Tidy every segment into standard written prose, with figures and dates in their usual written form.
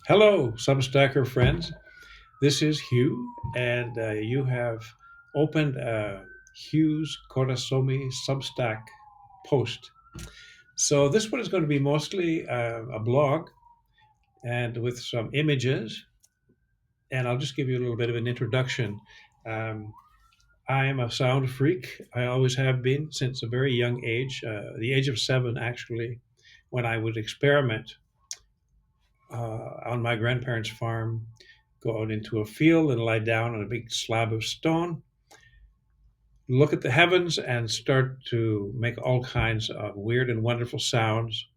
Hello, Substacker friends. This is Hugh, and you have opened Hugh's Korasomi Substack post. So this one is going to be mostly a blog and with some images, and I'll just give you a little bit of an introduction. Um, I am a sound freak. I always have been since a very young age, the age of 7 actually, when I would experiment on my grandparents' farm, go out into a field and lie down on a big slab of stone, look at the heavens, and start to make all kinds of weird and wonderful sounds.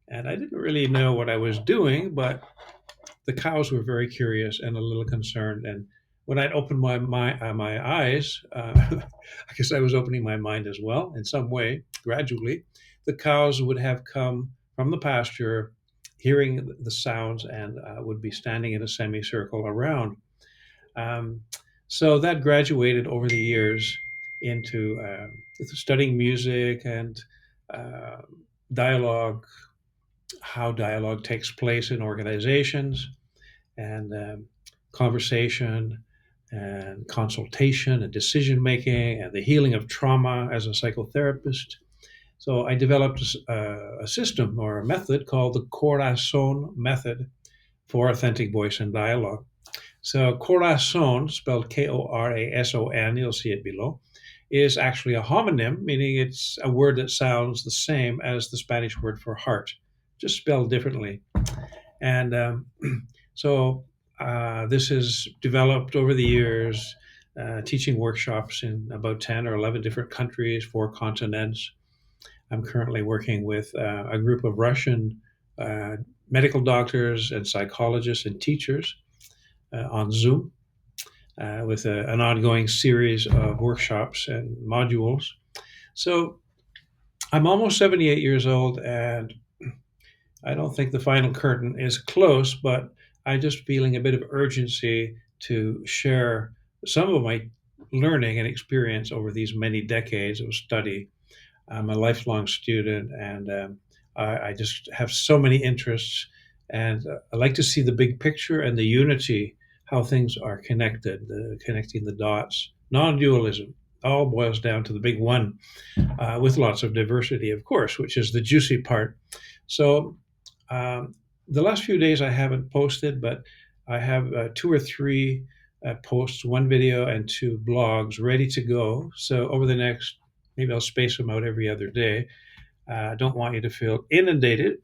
And I didn't really know what I was doing, but the cows were very curious and a little concerned. And when I'd opened my eyes, I guess I was opening my mind as well in some way, gradually. The cows would have come from the pasture, hearing the sounds, and would be standing in a semicircle around. Um, so that graduated over the years into studying music and uh, dialogue, how dialogue takes place in organizations, and conversation and consultation and decision making and the healing of trauma as a psychotherapist. So I developed a system or a method called the Corazon method for authentic voice and dialogue. So corazon, spelled Korason, you'll see it below, is actually a homonym, meaning it's a word that sounds the same as the Spanish word for heart, just spelled differently. And so this is developed over the years, teaching workshops in about 10 or 11 different countries, 4 continents. I'm currently working with a group of Russian uh, medical doctors and psychologists and teachers on Zoom with an ongoing series of workshops and modules. So I'm almost 78 years old, and I don't think the final curtain is close, but I'm just feeling a bit of urgency to share some of my learning and experience over these many decades of study. I'm a lifelong student, and I just have so many interests, and I like to see the big picture and the unity, how things are connected, connecting the dots, non-dualism. All boils down to the big one, with lots of diversity, of course, which is the juicy part. So, um, the last few days I haven't posted, but I have 2 or 3 posts, 1 video, and 2 blogs ready to go. So, over the next, maybe I'll space them out every other day. I don't want you to feel inundated.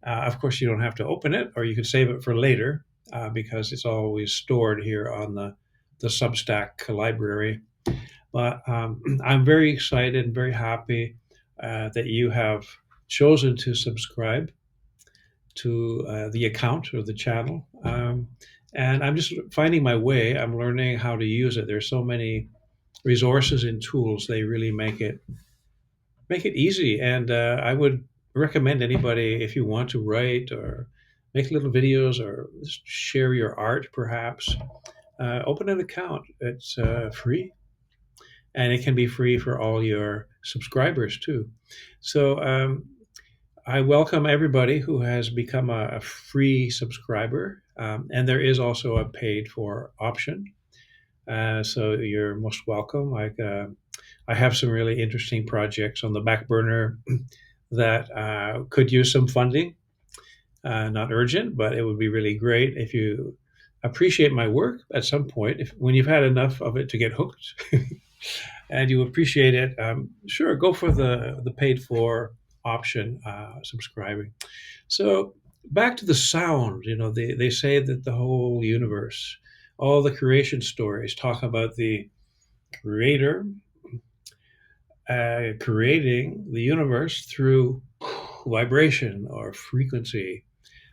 Of course, you don't have to open it, or you can save it for later because it's always stored here on the Substack library. But I'm very excited and very happy that you have chosen to subscribe to the account or the channel. And I'm just finding my way. I'm learning how to use it. There's so many resources and tools. They really make it easy. And I would recommend anybody, if you want to write or make little videos or just share your art, perhaps, open an account. It's free, and it can be free for all your subscribers too. So I welcome everybody who has become a free subscriber, and there is also a paid for option. So you're most welcome. I have some really interesting projects on the back burner that could use some funding. Not urgent, but it would be really great if you appreciate my work at some point. If when you've had enough of it to get hooked, and you appreciate it, sure, go for the paid for option, subscribing. So back to the sound, they say that the whole universe, all the creation stories talk about the creator creating the universe through vibration or frequency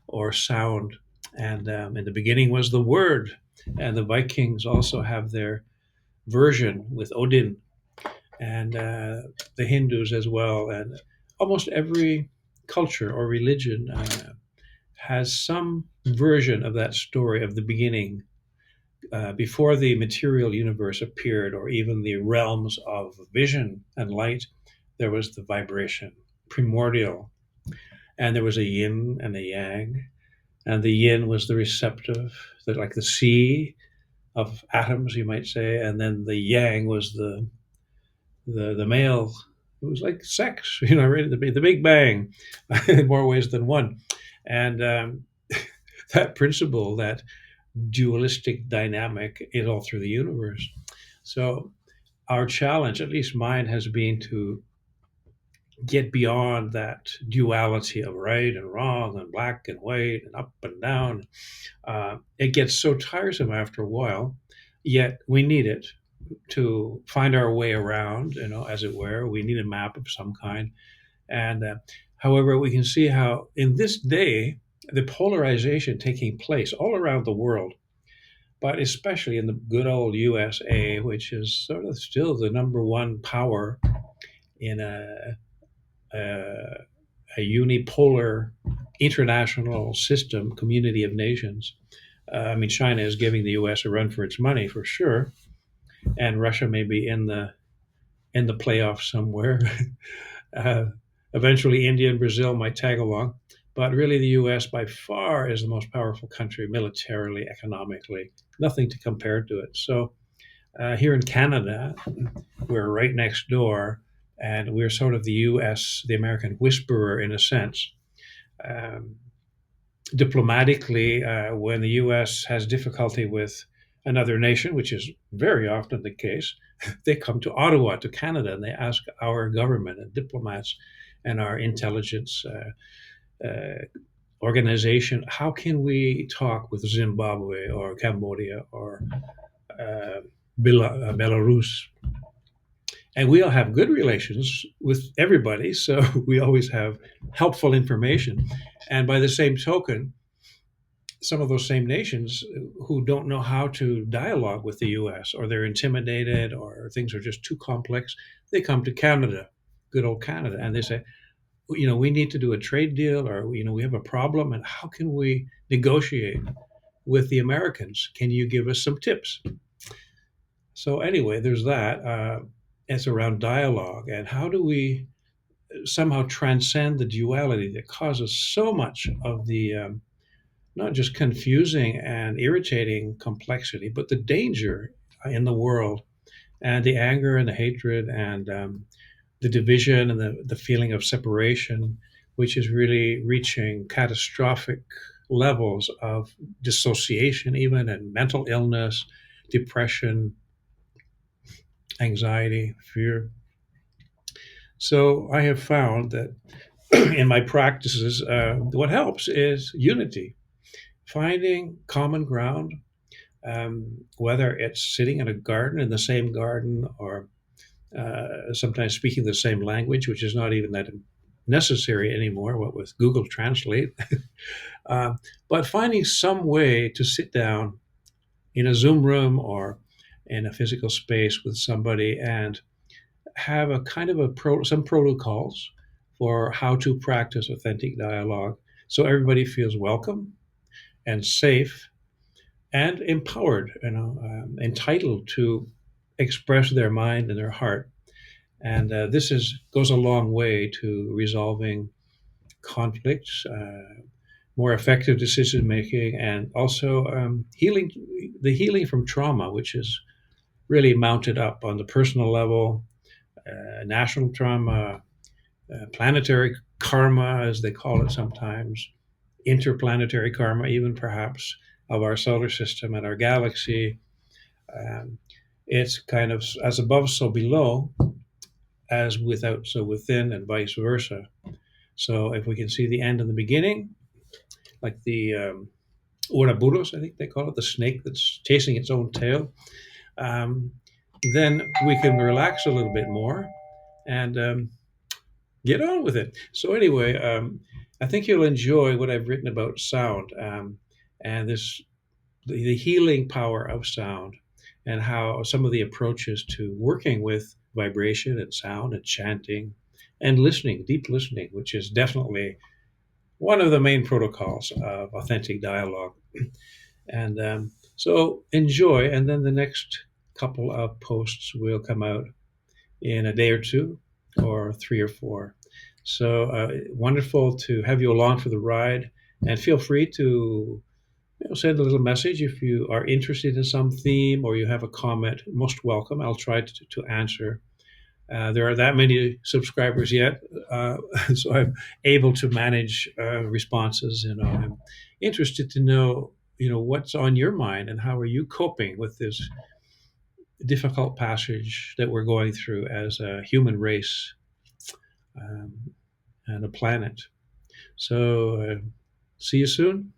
or sound. And in the beginning was the word, and the Vikings also have their version with Odin, and the Hindus as well, and almost every culture or religion has some version of that story of the beginning. Before the material universe appeared, or even the realms of vision and light, there was the vibration, primordial, and there was a yin and a yang, and the yin was the receptive, like the sea of atoms, you might say, and then the yang was the male. It was like sex, right at the Big Bang, in more ways than one, and that principle, that dualistic dynamic, is all through the universe. So our challenge, at least mine, has been to get beyond that duality of right and wrong and black and white and up and down. It gets so tiresome after a while, yet we need it to find our way around, as it were. We need a map of some kind. And however, we can see how in this day, the polarization taking place all around the world, but especially in the good old USA, which is sort of still the number one power in a, a unipolar international system, community of nations. I mean, China is giving the U.S. a run for its money for sure, and Russia may be in the playoffs somewhere. uh, Eventually, India and Brazil might tag along, but really, the U.S. by far is the most powerful country militarily, economically. Nothing to compare to it. So here in Canada, we're right next door, and we're sort of the U.S., the American whisperer in a sense. Um, Diplomatically, when the U.S. has difficulty with another nation, which is very often the case, they come to Ottawa, to Canada, and they ask our government and diplomats and our intelligence organization, how can we talk with Zimbabwe or Cambodia or uh, Belarus? And we all have good relations with everybody, so we always have helpful information. And by the same token, some of those same nations who don't know how to dialogue with the US, or they're intimidated, or things are just too complex, they come to Canada, good old Canada, and they say, we need to do a trade deal, or, we have a problem, and how can we negotiate with the Americans? Can you give us some tips? So, anyway, there's that. It's around dialogue, and how do we somehow transcend the duality that causes so much of the not just confusing and irritating complexity, but the danger in the world, and the anger and the hatred, and the division, and the feeling of separation, which is really reaching catastrophic levels of dissociation, even, and mental illness, depression, anxiety, fear. So I have found that in my practices, what helps is unity, finding common ground, whether it's sitting in a garden, in the same garden, or sometimes speaking the same language, which is not even that necessary anymore, what with Google Translate. uh, but finding some way to sit down in a Zoom room or in a physical space with somebody and have a kind of some protocols for how to practice authentic dialogue, so everybody feels welcome and safe and empowered, entitled to express their mind and their heart. And this goes a long way to resolving conflicts, more effective decision making, and also healing from trauma, which is really mounted up on the personal level, national trauma, planetary karma, as they call it sometimes, interplanetary karma, even perhaps, of our solar system and our galaxy. Um, it's kind of as above, so below, as without, so within, and vice versa. So if we can see the end and the beginning, like the Ouroboros, I think they call it, the snake that's chasing its own tail, um, then we can relax a little bit more and get on with it. So anyway, I think you'll enjoy what I've written about sound, and the healing power of sound, and how some of the approaches to working with vibration and sound and chanting and listening, deep listening, which is definitely one of the main protocols of authentic dialogue. And so enjoy, and then the next couple of posts will come out in a day or two, or three or four. So wonderful to have you along for the ride. And feel free to send a little message if you are interested in some theme or you have a comment. Most welcome. I'll try to answer. There are that many subscribers yet, uh, so I'm able to manage responses. I'm interested to know, what's on your mind and how are you coping with this difficult passage that we're going through as a human race um, and a planet. So, see you soon.